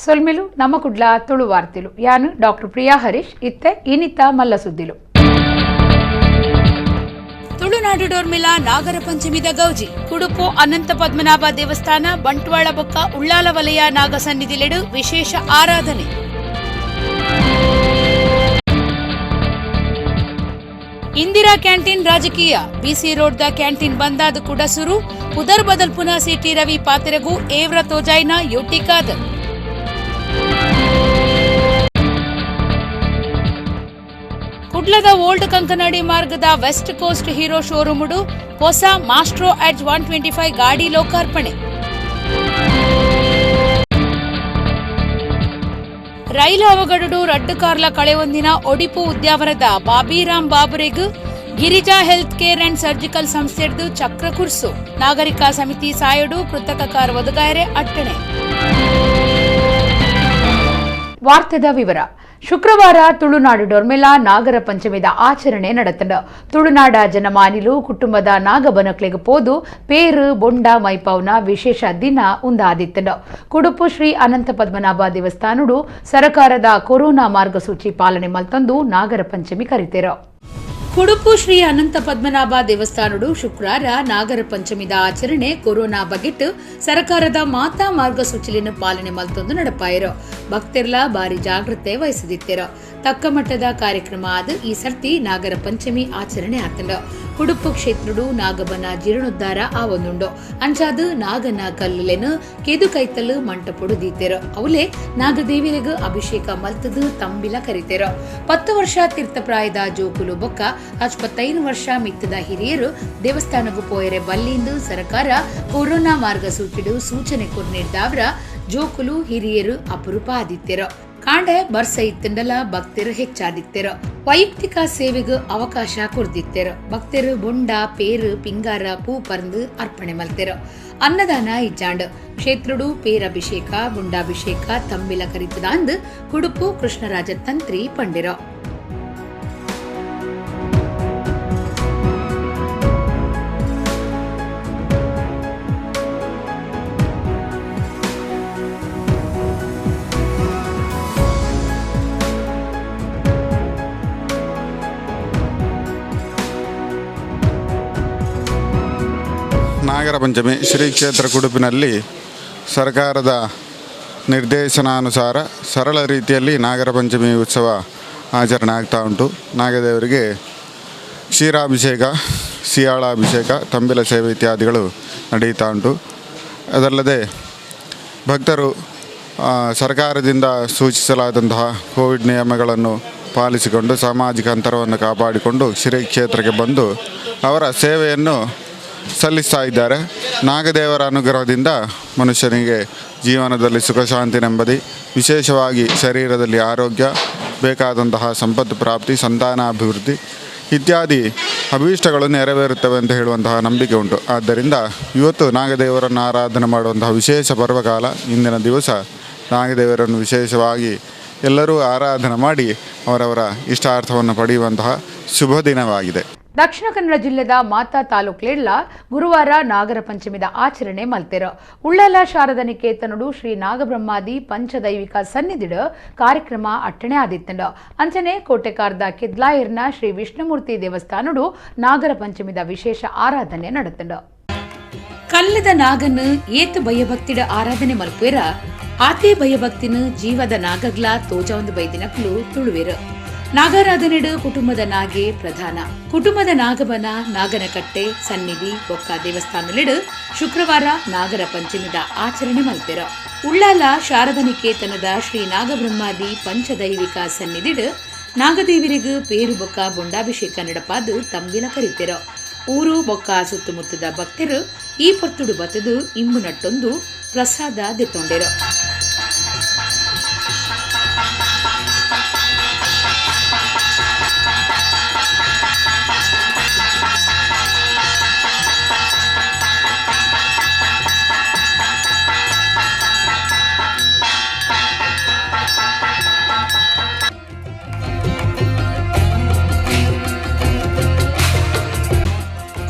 ಸೊಲ್ಮೆಲು ನಮ್ಮ ಕುಡ್ಲ ತುಳು ವಾರ್ತೆಲು ಯಾನು ಡಾಕ್ಟರ್ ಪ್ರಿಯಾ ಹರೀಶ್ ಇತ್ತೆ ಇನಿತ ಮಲ್ಲ ಸುದ್ದಿಲು. ತುಳುನಾಡು ಡೋರ್ಮಿಲ ನಾಗರ ಪಂಚಮಿದ ಗೌಜಿ ಕುಡುಪು ಅನಂತ ಪದ್ಮನಾಭ ದೇವಸ್ಥಾನ ಬಂಟ್ವಾಳ ಬೊಕ್ಕ ಉಳ್ಳಾಲ ವಲಯ ನಾಗ ಸನ್ನಿಧಿಲೆಡು ವಿಶೇಷ ಆರಾಧನೆ. ಇಂದಿರಾ ಕ್ಯಾಂಟೀನ್ ರಾಜಕೀಯ ಬಿಸಿ ರೋಡ್ ದ ಕ್ಯಾಂಟೀನ್ ಬಂದಾದ ಕೂಡ ಸುರು ಉದರ್ ಬದಲ್ಪುನ ಸಿಟಿ ರವಿ ಪಾತೆರಗು ಏವ್ರ ತೋಜಾಯ್ನ ಯೋಟಿಕಾದ. ಕುಡ್ಲದ ಓಲ್ಡ್ ಕಂಕನಾಡಿ ಮಾರ್ಗದ ವೆಸ್ಟ್ ಕೋಸ್ಟ್ ಹೀರೋ ಶೋರೂಮುಡು ಹೊಸ ಮಾಸ್ಟ್ರೋ ಎಡ್ಜ್ 125 ಗಾಡಿ ಲೋಕಾರ್ಪಣೆ. ರೈಲು ಅವಘಡಡು ರಡ್ಡು ಕಾರ್ಲ ಕಳೆಯೊಂದಿನ ಒಡಿಪು ಉದ್ಯಾವರದ ಬಾಬಿರಾಮ್ ಬಾಬುರೆಗ್ Girija health care and surgical ಸಂಸ್ಥೆಡ್ದು ಚಕ್ರ ಕುರ್ಸು. ನಾಗರಿಕ ಸಮಿತಿ ಸಾಯಡು ಕೃತಕ ಕಾರ್ ಒದಗಾಯರೆ ಅಟ್ಟಣೆ. ವಾರ್ತೆದ ವಿವರ. ಶುಕ್ರವಾರ ತುಳುನಾಡು ಡೊರ್ಮೆಲ ನಾಗರ ಪಂಚಮಿದ ಆಚರಣೆ ನಡೆತಂಡ. ತುಳುನಾಡ ಜನಮಾನಿಲು ಕುಟುಂಬದ ನಾಗಬನಕ್ಲೆಗ್ ಪೋದು ಪೇರು ಬೊಂಡ ಮೈಪೌನ ವಿಶೇಷ ದಿನ ಉಂದಾದಿತ್ತಂಡ. ಕುಡುಪು ಶ್ರೀ ಅನಂತ ಪದ್ಮನಾಭ ದೇವಸ್ಥಾನಡು ಸರಕಾರದ ಕೊರೋನಾ ಮಾರ್ಗಸೂಚಿ ಪಾಲನೆ ಮಲ್ತಂದು ನಾಗರ ಪಂಚಮಿ ಕರಿತೇರ. ಕುಡುಪು ಶ್ರೀ ಅನಂತ ಪದ್ಮನಾಭ ದೇವಸ್ಥಾನಡು ಶುಕ್ರವಾರ ನಾಗರ ಪಂಚಮಿದ ಆಚರಣೆ ಕೊರೋನಾ ಬಗೆಟ್ ಸರ್ಕಾರದ ಮಾತಾ ಮಾರ್ಗಸೂಚಿಲಿನ ಪಾಲನೆ ಮಲ್ತೊಂದು ನಡಪಾಯಿರೋ. ಭಕ್ತರ್ಲ ಬಾರಿ ಜಾಗ್ರತೆ ವಹಿಸದಿತ್ತೇರೋ. ತಕ್ಕ ಮಟ್ಟದ ಕಾರ್ಯಕ್ರಮ ಆದ ಈ ಸರ್ತಿ ನಾಗರ ಪಂಚಮಿ ಆಚರಣೆ ಆತಂಡ. ಕುಡುಪು ಕ್ಷೇತ್ರಡು ನಾಗಬನ ಜೀರ್ಣೋದ್ಧಾರ ಆವೊಂದುಂಡು. ಅಂಚಾದ ನಾಗನ ಕಲ್ಲುಲೆನು ಕೆದು ಕೈತಲು ಮಂಟಪೊಡು ದೀತೇರೋ. ಅವಲೆ ನಾಗದೇವಿರೆಗ್ ಅಭಿಷೇಕ ಮಲ್ತದು ತಂಬಿಲ ಕರಿತೇರೋ. 10 ವರ್ಷ ತೀರ್ಥಪ್ರಾಯದ ಜೋಕುಲು ಬೊಕ್ಕ 75 ವರ್ಷ ಮಿತ್ತದ ಹಿರಿಯರು ದೇವಸ್ಥಾನಗೂ ಪೋಯರೆ ಬಲ್ಲಿಂದು ಸರ್ಕಾರ ಕೊರೋನಾ ಮಾರ್ಗಸೂಚಿಡು ಸೂಚನೆ ಕೊರ್ನಿಡ್ದಾವ್ರ ಜೋಕುಲು ಹಿರಿಯರು ಅಪರೂಪ ಆದಿತ್ಯರು. ಕಾಂಡೆ ಬರ್ಸ ಇತ್ತಂಡಲ ಭಕ್ತರು ಹೆಚ್ಚಾದಿತ್ಯರು. ವೈಯಕ್ತಿಕ ಸೇವೆಗೂ ಅವಕಾಶ ಕೊರ್ದಿತ್ತೆರು. ಭಕ್ತರು ಬೊಂಡ ಪೇರು ಪಿಂಗಾರ ಪೂ ಪರಂದು ಅರ್ಪಣೆ ಮಲ್ತೆರು. ಅನ್ನದಾನ ಇಜ್ಜಾಂಡ್ ಕ್ಷೇತ್ರಡು ಪೇರಭಿಷೇಕ ಬುಂಡಾಭಿಷೇಕ ತಂಬಿಲ ಕರಿತದಾಂದ್ ಕುಡುಪು ಕೃಷ್ಣರಾಜ ತಂತ್ರಿ ಪಂಡಿರೋ. ನಾಗರ ಪಂಚಮಿ ಶ್ರೀ ಕ್ಷೇತ್ರ ಕುಡುಪಿನಲ್ಲಿ ಸರ್ಕಾರದ ನಿರ್ದೇಶನಾನುಸಾರ ಸರಳ ರೀತಿಯಲ್ಲಿ ನಾಗರ ಪಂಚಮಿ ಉತ್ಸವ ಆಚರಣೆ ಆಗ್ತಾ ಉಂಟು. ನಾಗದೇವರಿಗೆ ಕ್ಷೀರಾಭಿಷೇಕ, ಸಿಯಾಳಾಭಿಷೇಕ, ತಂಬಿಲ ಸೇವೆ ಇತ್ಯಾದಿಗಳು ನಡೆಯುತ್ತಾ ಉಂಟು. ಅದಲ್ಲದೆ ಭಕ್ತರು ಸರ್ಕಾರದಿಂದ ಸೂಚಿಸಲಾದಂತಹ ಕೋವಿಡ್ ನಿಯಮಗಳನ್ನು ಪಾಲಿಸಿಕೊಂಡು ಸಾಮಾಜಿಕ ಅಂತರವನ್ನು ಕಾಪಾಡಿಕೊಂಡು ಶ್ರೀ ಕ್ಷೇತ್ರಕ್ಕೆ ಬಂದು ಅವರ ಸೇವೆಯನ್ನು ಸಲ್ಲಿಸ್ತಾ ಇದ್ದಾರೆ. ನಾಗದೇವರ ಅನುಗ್ರಹದಿಂದ ಮನುಷ್ಯನಿಗೆ ಜೀವನದಲ್ಲಿ ಸುಖ ಶಾಂತಿ ನೆಮ್ಮದಿ, ವಿಶೇಷವಾಗಿ ಶರೀರದಲ್ಲಿ ಆರೋಗ್ಯ, ಬೇಕಾದಂತಹ ಸಂಪತ್ತು ಪ್ರಾಪ್ತಿ, ಸಂತಾನಾಭಿವೃದ್ಧಿ ಇತ್ಯಾದಿ ಅಭೀಷ್ಟಗಳು ನೆರವೇರುತ್ತವೆ ಅಂತ ಹೇಳುವಂತಹ ನಂಬಿಕೆ ಉಂಟು. ಆದ್ದರಿಂದ ಇವತ್ತು ನಾಗದೇವರನ್ನು ಆರಾಧನೆ ಮಾಡುವಂತಹ ವಿಶೇಷ ಪರ್ವಕಾಲ. ಇಂದಿನ ದಿವಸ ನಾಗದೇವರನ್ನು ವಿಶೇಷವಾಗಿ ಎಲ್ಲರೂ ಆರಾಧನೆ ಮಾಡಿ ಅವರವರ ಇಷ್ಟಾರ್ಥವನ್ನು ಪಡೆಯುವಂತಹ ಶುಭ ದಿನವಾಗಿದೆ. ದಕ್ಷಿಣ ಕನ್ನಡ ಜಿಲ್ಲೆದ ಮಾತಾ ತಾಲೂಕ್ಲೆಡ್ಲ ಗುರುವಾರ ನಾಗರ ಪಂಚಮಿದ ಆಚರಣೆ ಮಲ್ತೆರ. ಉಳ್ಳಾಲ ಶಾರದಾ ನಿಕೇತನಡು ಶ್ರೀ ನಾಗಬ್ರಹ್ಮಾದಿ ಪಂಚದೈವಿಕ ಸನ್ನಿಧಿಡ ಕಾರ್ಯಕ್ರಮ ಅಟ್ಟಣೆ ಆದಿತ್ತಂಡ. ಅಂಚನೆ ಕೋಟೆಕಾರ್ದ ಕೆದ್ಲಾಯರ್ನ ಶ್ರೀ ವಿಷ್ಣುಮೂರ್ತಿ ದೇವಸ್ಥಾನಡು ನಾಗರ ಪಂಚಮಿದ ವಿಶೇಷ ಆರಾಧನೆ ನಡೆತಂಡ. ಕಲ್ಲದ ನಾಗನ್ನು ಏತು ಭಯಭಕ್ತಿಡ ಆರಾಧನೆ ಮಲ್ಪೇರ ಆತೆ ಭಯಭಕ್ತಿನ ಜೀವದ ನಾಗಗ್ಲ ತೋಜ ಒಂದು ಬೈದಿನಕ್ಲು ತುಳುವೆರ. ನಾಗಾರಾಧನೆಡು ಕುಟುಂಬದ ನಾಗೆ ಪ್ರಧಾನ. ಕುಟುಂಬದ ನಾಗಬನ ನಾಗನಕಟ್ಟೆ ಸನ್ನಿಧಿ ಬೊಕ್ಕ ದೇವಸ್ಥಾನಲೆಡು ಶುಕ್ರವಾರ ನಾಗರ ಪಂಚಮಿದ ಆಚರಣೆ ಮಲ್ತೆರ. ಉಳ್ಳಾಲ ಶಾರದಾ ನಿಕೇತನದ ಶ್ರೀ ನಾಗಬ್ರಹ್ಮಾದಿ ಪಂಚದೈವಿಕ ಸನ್ನಿಧಿಡು ನಾಗದೇವಿರಿಗೂ ಪೇರು ಬೊಕ್ಕ ಬೊಂಡಾಭಿಷೇಕ ನಡಪಾದು ತಂಬಿಲ ಕರಿತೆರ. ಊರು ಬೊಕ್ಕ ಸುತ್ತಮುತ್ತದ ಭಕ್ತರು ಈ ಪೊರ್ತುಡು ಬತ್ತದು ಇಂಬು ನಟ್ಟೊಂದು ಪ್ರಸಾದ ದೆತ್ತೊಂಡೆರು.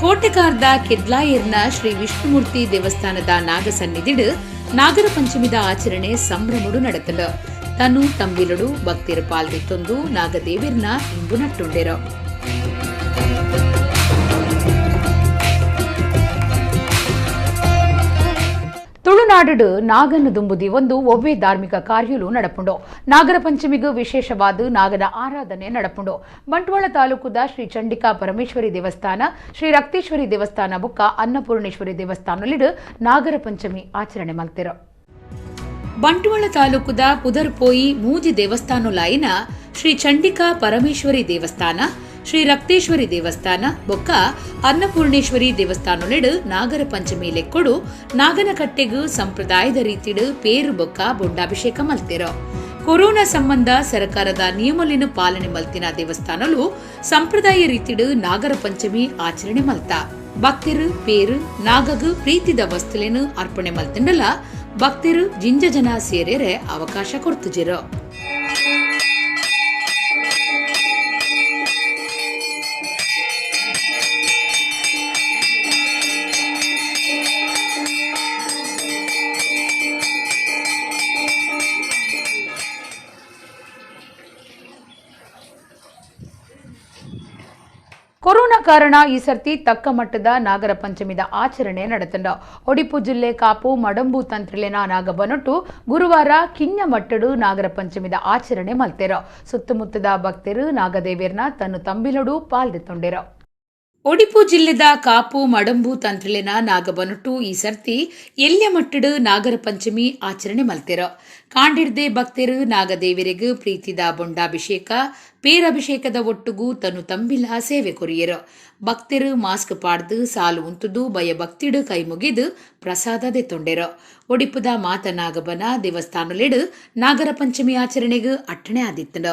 ಕೋಟೆಕಾರ್ದ ಕೆದ್ಲಾಯರ್ನ ಶ್ರೀ ವಿಷ್ಣುಮೂರ್ತಿ ದೇವಸ್ಥಾನದ ನಾಗ ಸನ್ನಿಧಿಡು ನಾಗರ ಪಂಚಮಿದ ಆಚರಣೆ ಸಂಭ್ರಮಡು ನಡತಂಡ ತನು ತಂಬಿಲಡು ಭಕ್ತಿರ ಪಾಲ್ದಿತ್ತೊಂದು ನಾಗದೇವಿರ್ನ ಇಂಬು ನಟ್ಟುಂಡೆರ. ತುಳುನಾಡು ನಾಗನ ದುಂಬುದಿ ಒಂದು ಒವ್ವೆ ಧಾರ್ಮಿಕ ಕಾರ್ಯಲು ನಡಪುಂಡು. ನಾಗರ ಪಂಚಮಿಗೂ ವಿಶೇಷವಾದ ನಾಗನ ಆರಾಧನೆ ನಡಪುಂಡು. ಬಂಟ್ವಾಳ ತಾಲೂಕುದ ಶ್ರೀ ಚಂಡಿಕಾ ಪರಮೇಶ್ವರಿ ದೇವಸ್ಥಾನ, ಶ್ರೀ ರಕ್ತೇಶ್ವರಿ ದೇವಸ್ಥಾನ ಬೊಕ್ಕ ಅನ್ನಪೂರ್ಣೇಶ್ವರಿ ದೇವಸ್ಥಾನಲಿಡು ನಾಗರ ಪಂಚಮಿ ಆಚರಣೆ ಮಲ್ತಿರ. ಬಂಟ್ವಾಳ ತಾಲೂಕುದ ಪುದರ್ಪೋಯಿ ಮೂಜಿ ದೇವಸ್ಥಾನಲಾಯಿನ ಶ್ರೀ ಚಂಡಿಕಾ ಪರಮೇಶ್ವರಿ ದೇವಸ್ಥಾನ, ಶ್ರೀ ರಕ್ತೇಶ್ವರಿ ದೇವಸ್ಥಾನ ಬೊಕ್ಕ ಅನ್ನಪೂರ್ಣೇಶ್ವರಿ ದೇವಸ್ಥಾನಲೆಡು ನಾಗರ ಪಂಚಮಿ ಲೆಕ್ಕೊಡು ನಾಗನ ಕಟ್ಟೆಗೂ ಸಂಪ್ರದಾಯದ ರೀತಿಡು ಪೇರು ಬೊಕ್ಕ ಬೊಂಡಾಭಿಷೇಕ ಮಲ್ತಿರೋ. ಕೊರೋನಾ ಸಂಬಂಧ ಸರ್ಕಾರದ ನಿಯಮಲಿನ ಪಾಲನೆ ಮಲ್ತಿನ ದೇವಸ್ಥಾನಲು ಸಂಪ್ರದಾಯ ರೀತಿಡು ನಾಗರ ಪಂಚಮಿ ಆಚರಣೆ ಮಲ್ತ. ಭಕ್ತರು ಪೇರು ನಾಗಗು ಪ್ರೀತಿದ ವಸ್ತುಲೇನು ಅರ್ಪಣೆ ಮಲ್ತಿಂಡಲ ಭಕ್ತರು ಜಿಂಜ ಜನ ಸೇರೇರೆ ಅವಕಾಶ ಕೊಡ್ತುಜಿರೋ. ಕೊರೋನಾ ಕಾರಣ ಈ ಸರ್ತಿ ತಕ್ಕ ಮಟ್ಟದ ನಾಗರ ಪಂಚಮಿದ ಆಚರಣೆ ನಡೆತಂಡ. ಒಡಿಪು ಜಿಲ್ಲೆ ಕಾಪು ಮಡಂಬು ತಂತ್ರಿಲೆನ ನಾಗಬನೊಟ್ಟು ಗುರುವಾರ ಕಿಂಜ ಮಟ್ಟಡು ನಾಗರ ಪಂಚಮಿದ ಆಚರಣೆ ಮಲ್ತೆರ. ಸುತ್ತಮುತ್ತದ ಭಕ್ತರು ನಾಗದೇವಿಯರ್ನ ತನ್ನ ತಂಬಿಲಡು ಪಾಲ್ದೆತ್ತೊಂಡೆರ. ಒಡಿಪು ಜಿಲ್ಲೆದ ಕಾಪು ಮಡಂಬು ತಂತ್ರಿಲೆನ ನಾಗಬನೊಟ್ಟು ಈ ಸರ್ತಿ ಎಲ್ಯ ಮಟ್ಟಡು ನಾಗರ ಪಂಚಮಿ ಆಚರಣೆ ಮಲ್ತೆರ. ಕಾಂಡಿರ್ದೆ ಭಕ್ತರು ನಾಗದೇವಿರಿಗೂ ಪ್ರೀತಿದ ಬೊಂಡಾಭಿಷೇಕ ಪೇರಭಿಷೇಕದ ಒಟ್ಟುಗೂ ತನು ತಂಬಿಲ ಸೇವೆ ಕೊರಿಯರು. ಭಕ್ತರು ಮಾಸ್ಕ್ ಪಾಡ್ದು ಸಾಲು ಉಂತುದು ಭಯ ಭಕ್ತಿಡು ಕೈ ಮುಗಿದು ಪ್ರಸಾದದೆ ತೊಂಡೆರ. ಒಡಿಪುದ ಮಾತ ನಾಗಬನ ದೇವಸ್ಥಾನಲೆಡು ನಾಗರ ಪಂಚಮಿ ಆಚರಣೆಗೂ ಅಟ್ಟಣೆ ಆದಿತ್ತಂಡ.